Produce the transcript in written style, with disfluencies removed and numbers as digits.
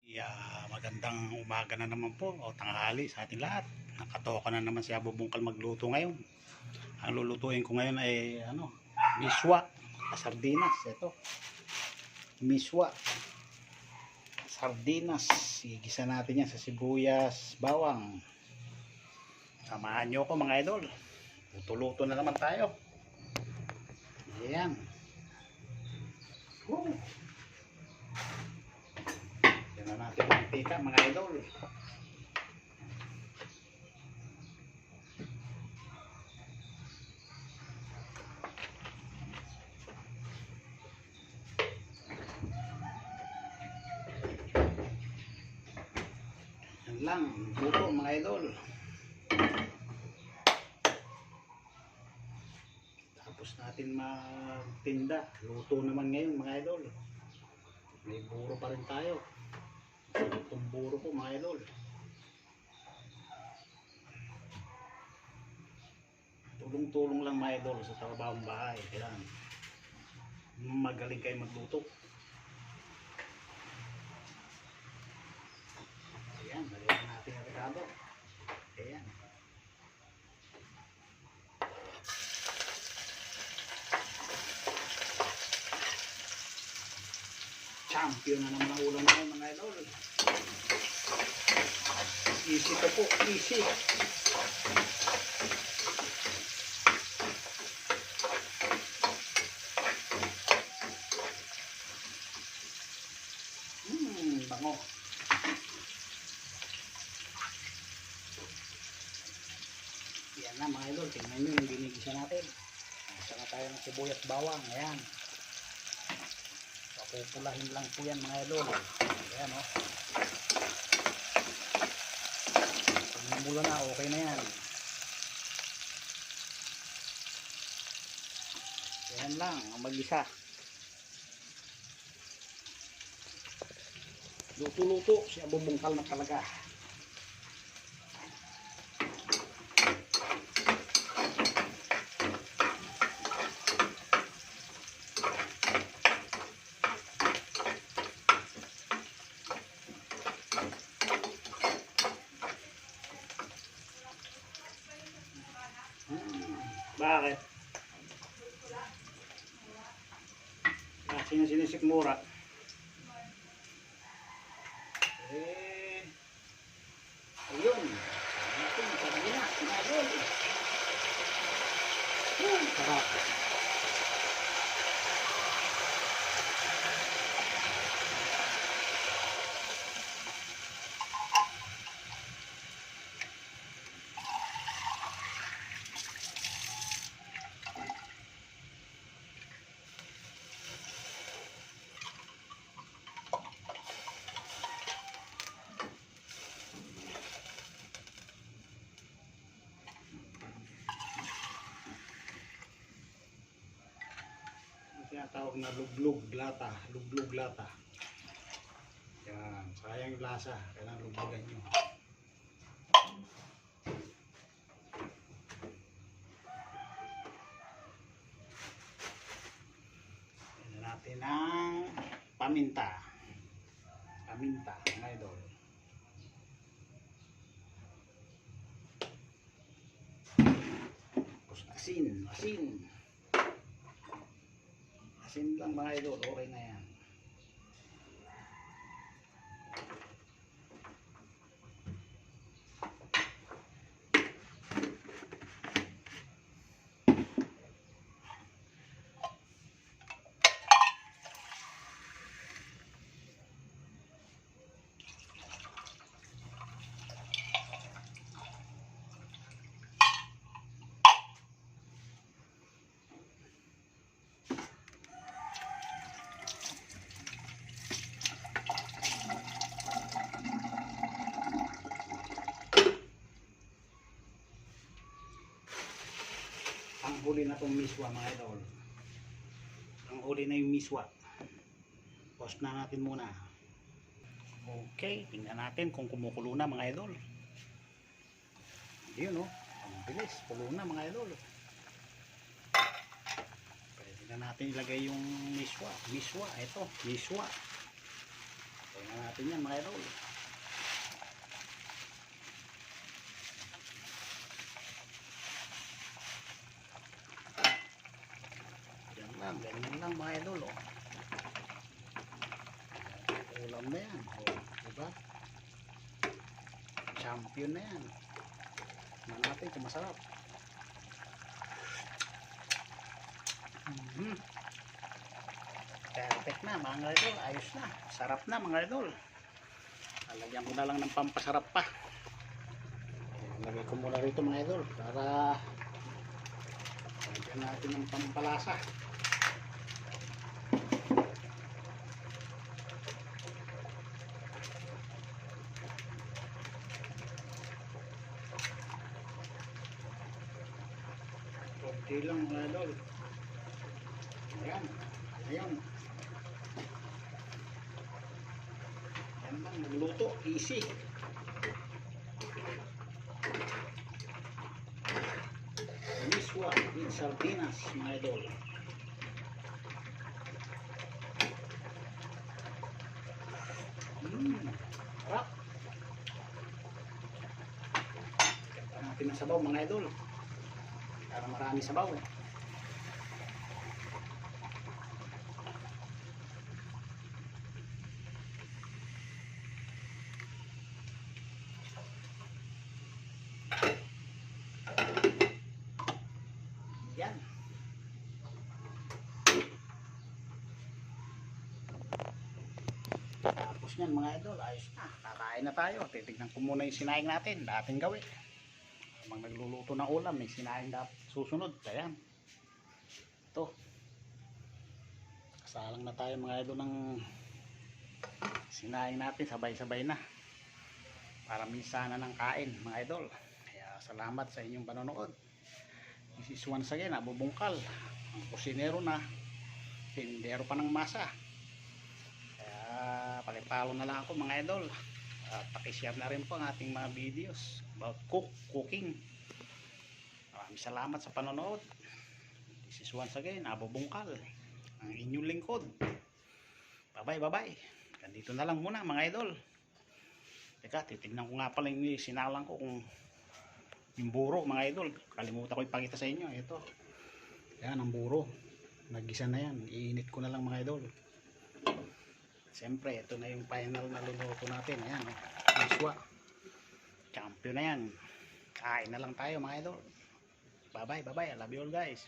Magandang umaga na naman po o tanghali sa ating lahat. Nakatoka na naman si Abo Bungkal magluto ngayon. Ang lulutuin ko ngayon ay miswa, sardinas. Ito, miswa, sardinas. Igisa natin yan sa sibuyas, bawang. Samahan nyo ko mga idol. Luto-luto na naman tayo. Ayan. Yan na natin yung mantika mga idol. Yan lang, luto mga idol. Tapos natin magtinda. Luto naman ngayon mga idol. May buro pa rin tayo. Itong buro po mga idol. Tulong-tulong lang mga idol sa trabahong bahay. Kailangan magaling kayo magluto. Ayan, lagyan natin ang rekado. Ayan. Champion na naman ang ulam namin mga idol. Easy to po, easy. Bango. Yan na mga idol, tingnan nyo yung ginigisa natin. Saka tayo ng sibuyas bawang, ayan. Papupulahin lang po yan mga idol. Ayan o. Pag namula na, okay na yan. Ayan lang, ang mag-isa. Luto-luto, si Abo Bungkal na talaga. Bakit? Kasi sinisikmura. Ayun. Ito, sabi na. Sinagol. Sarap. Tinatawag na luglug lata, luglug lata. Yan, sayang yung lasa, kailangan luglugan nyo. Yan natin ang paminta. Paminta, mga idol. Tapos asin, asin. Asin lang mga idol, okay na yan. Ang huli na itong miswa mga idol. Ang huli na yung miswa. Post na natin muna. Okay, tingnan natin kung kumukulo na mga idol. Yun o, ang bilis, kulo na mga idol. Pwede na natin ilagay yung miswa. Miswa, ito, miswa. Tingnan natin yan mga idol. Yan lang, ganyan lang mga idol. Oh. Ulam na yan. Oh, diba? Champion na yan. Tingnan natin kung masarap. Perfect na mga idol. Ayos na. Sarap na mga idol. Lalagyan ko na lang ng pampasarap pa. Lagay ko muna rito mga idol para lagyan natin ng pampalasa. Konti lang mga idol. Ayan. Ayan. Ayan lang. Magluto. Easy. Miswa with sardinas mga idol. Sarap. Kanta natin ng sabaw mga idol. Para marami sabaw. Yan. Tapos yan mga idol, ayos na. Kakain na tayo. Titignan ko muna yung sinaing natin. Dating gawin. Habang nagluluto ng ulam, may sinaing dapat susunod. Ayan. Ito. Kasalang na tayo mga idol ng sinaing natin. Sabay-sabay na. Para minsan na ng kain mga idol. Kaya salamat sa inyong panonood. This is once again, Abo Bungkal. Ang kusinero na. Tindero pa ng masa. Kaya pakipalo na lang ako mga idol. At pakishare na rin po ang ating mga videos about cooking. Maraming salamat sa panonood. This is once again, Abo Bungkal. Ang inyong lingkod. Bye bye. Ganito na lang muna mga idol. Teka, titignan ko nga pala yung sinalang ko kung yung buro mga idol. Kalimutan ko ipakita sa inyo. Ito. Yan ang buro. Nagisa na yan. Iinit ko na lang mga idol. Siyempre, ito na yung final na luluto natin. Ayan. Miswa. Champion na yan. Kain na lang tayo mga idol. Bye bye. I love you all guys.